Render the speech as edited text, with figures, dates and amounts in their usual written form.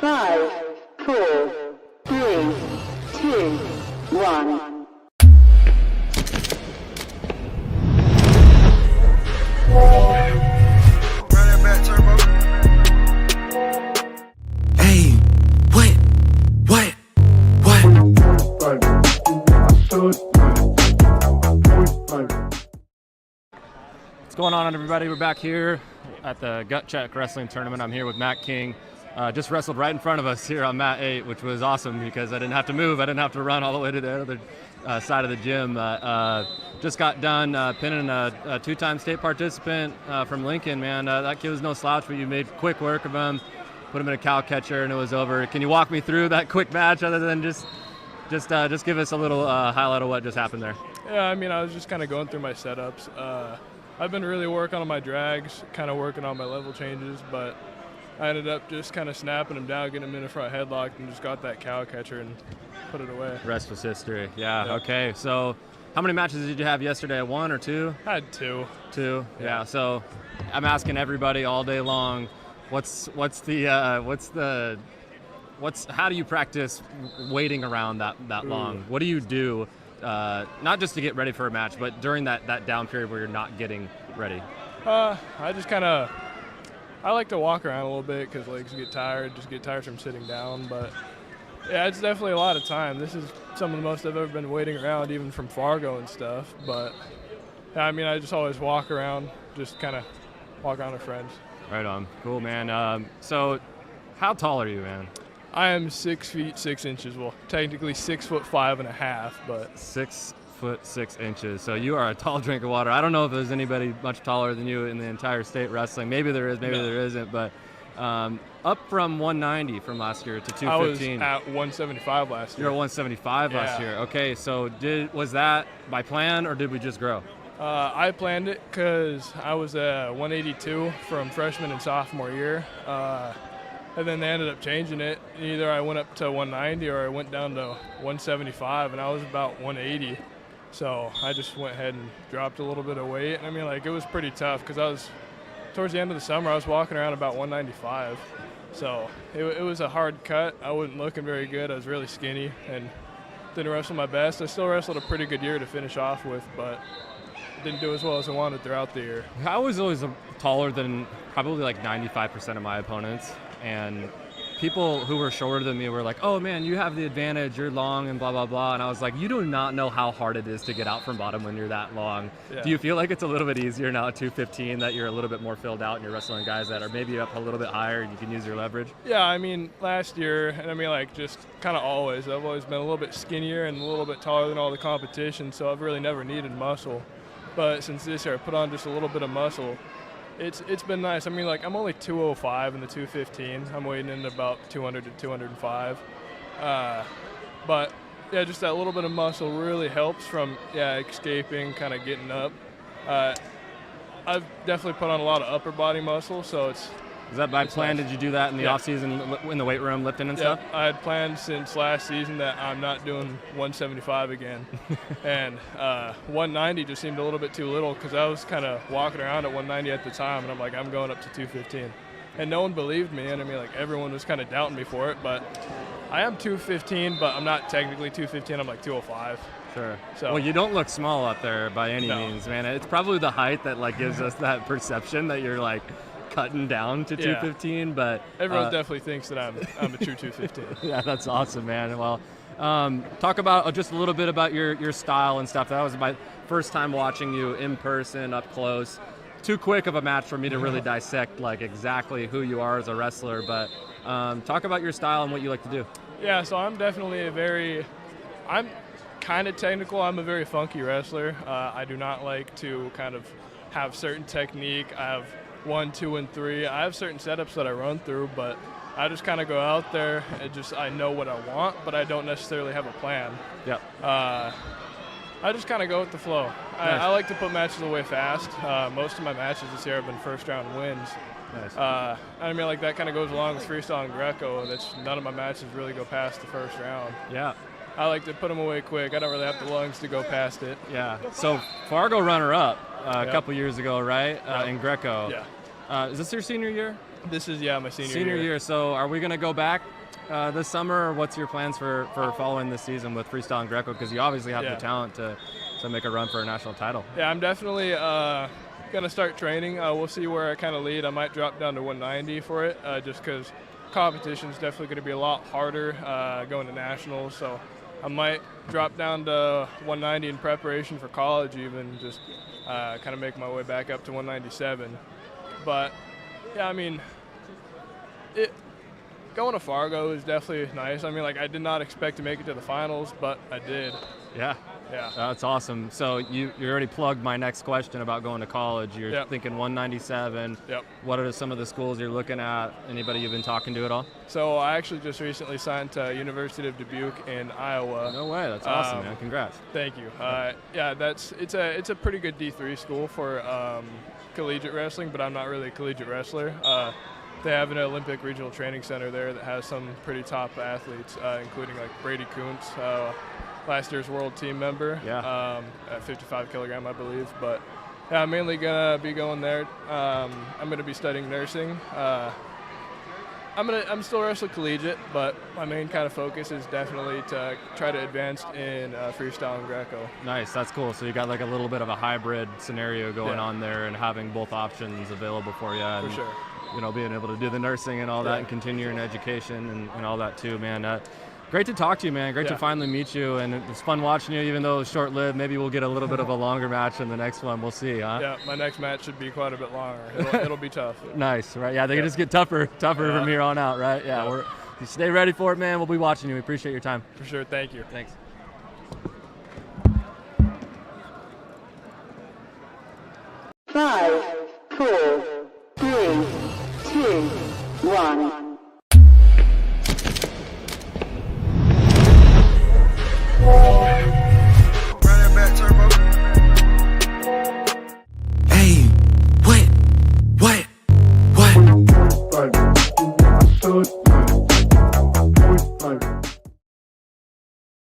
5, 4, 3, 2, 1. Hey, what? What's going on, everybody? We're back here at the Gut Check Wrestling Tournament. I'm here with Matt King. Just wrestled right in front of us here on mat 8, which was awesome because I didn't have to move. I didn't have to run all the way to the other side of the gym. Just got done pinning a two-time state participant from Lincoln, man. That kid was no slouch, but you made quick work of him, put him in a cow catcher, and it was over. Can you walk me through that quick match other than just give us a little highlight of what just happened there? Yeah, I mean, I was just kind of going through my setups. I've been really working on my drags, kind of working on my level changes, but I ended up just kind of snapping him down, getting him in a front headlock, and just got that cow catcher and put it away. Rest was history. Yeah. Okay. So, how many matches did you have yesterday? 1 or 2? I had 2. 2. Yeah. So, I'm asking everybody all day long, how do you practice waiting around that long? What do you do? Not just to get ready for a match, but during that down period where you're not getting ready? I like to walk around a little bit because legs get tired from sitting down. But yeah, it's definitely a lot of time. This is some of the most I've ever been waiting around, even from Fargo and stuff. But yeah, I mean, I just always walk around, just kind of walk around with friends. Right on. Cool, man. So how tall are you, man? I am 6 feet 6 inches. Well, technically 6'5.5", but 6 foot 6 inches. So you are a tall drink of water. I don't know if there's anybody much taller than you in the entire state wrestling. Maybe there is, maybe there isn't. But up from 190 from last year to 215. I was at 175 last year. You were 175 last year. Okay, so was that by plan or did we just grow? I planned it because I was at 182 from freshman and sophomore year. And then they ended up changing it. Either I went up to 190 or I went down to 175, and I was about 180. So I just went ahead and dropped a little bit of weight. I mean, like, it was pretty tough because towards the end of the summer, I was walking around about 195. So it was a hard cut. I wasn't looking very good. I was really skinny and didn't wrestle my best. I still wrestled a pretty good year to finish off with, but didn't do as well as I wanted throughout the year. I was always taller than probably like 95% of my opponents. And people who were shorter than me were like, oh man, you have the advantage, you're long and blah, blah, blah. And I was like, you do not know how hard it is to get out from bottom when you're that long. Yeah. Do you feel like it's a little bit easier now at 215 that you're a little bit more filled out and you're wrestling guys that are maybe up a little bit higher and you can use your leverage? Yeah, I mean, last year, and I mean, like, just kind of always, I've always been a little bit skinnier and a little bit taller than all the competition, so I've really never needed muscle. But since this year I put on just a little bit of muscle, it's been nice. I mean, like, I'm only 205 in the 215. I'm weighing in about 200 to 205. But yeah, just that little bit of muscle really helps from escaping, kind of getting up. I've definitely put on a lot of upper body muscle, so it's. Is that by plan? Nice. Did you do that in the off season in the weight room, lifting and stuff? I had planned since last season that I'm not doing 175 again. And 190 just seemed a little bit too little because I was kind of walking around at 190 at the time, and I'm like, I'm going up to 215. And no one believed me, and I mean, like, everyone was kind of doubting me for it, but I am 215, but I'm not technically 215, I'm like 205. Sure. So, well, you don't look small up there by any means, man. It's probably the height that, like, gives us that perception that you're, like, cutting down to 215, but everyone definitely thinks that I'm a true 215. Yeah, that's awesome, man. Well, talk about just a little bit about your style and stuff. That was my first time watching you in person, up close. Too quick of a match for me to really dissect like exactly who you are as a wrestler, but talk about your style and what you like to do. Yeah, so I'm definitely I'm kind of technical. I'm a very funky wrestler. I do not like to kind of have certain technique. I have 1, 2, and 3. I have certain setups that I run through, but I just kind of go out there and I know what I want, but I don't necessarily have a plan. Yep. I just kind of go with the flow. Nice. I like to put matches away fast. Most of my matches this year have been first round wins. Nice. I mean, like, that kind of goes along with freestyle and Greco. None of my matches really go past the first round. Yeah. I like to put them away quick. I don't really have the lungs to go past it. Yeah. So Fargo runner-up a couple years ago, right? In Greco. Yeah. Is this your senior year? This is my senior Senior year. So are we going to go back this summer, or what's your plans for following this season with freestyle and Greco? Because you obviously have the talent to make a run for a national title. Yeah, I'm definitely going to start training. We'll see where I kind of lead. I might drop down to 190 for it, just because competition is definitely going to be a lot harder going to nationals. So I might drop down to 190 in preparation for college, even just kind of make my way back up to 197. But yeah, I mean, going to Fargo is definitely nice. I mean, like, I did not expect to make it to the finals, but I did. Yeah. Yeah. That's awesome. So you already plugged my next question about going to college. You're thinking 197. Yep. What are some of the schools you're looking at? Anybody you've been talking to at all? So I actually just recently signed to University of Dubuque in Iowa. No way. That's awesome, man. Congrats. Thank you. Yeah, it's a pretty good D3 school for collegiate wrestling, but I'm not really a collegiate wrestler. They have an Olympic Regional Training Center there that has some pretty top athletes, including like Brady Kuntz, last year's world team member, at 55 kilogram, I believe. But yeah, I'm mainly gonna be going there. I'm gonna be studying nursing. I'm still wrestling collegiate, but my main kind of focus is definitely to try to advance in freestyle and Greco. Nice, that's cool. So you got like a little bit of a hybrid scenario going on there, and having both options available for you. And, for sure. You know, being able to do the nursing and all that, and continue your education and all that too, man. Great to talk to you, man. Great to finally meet you, and it's fun watching you, even though it was short-lived. Maybe we'll get a little bit of a longer match in the next one. We'll see, huh? Yeah, my next match should be quite a bit longer. It'll be tough. Nice, right? Yeah, they can just get tougher from here on out, right? Yeah, you stay ready for it, man. We'll be watching you. We appreciate your time. For sure. Thank you. Thanks. Five, 4, 3, 2, 1. Hey, what?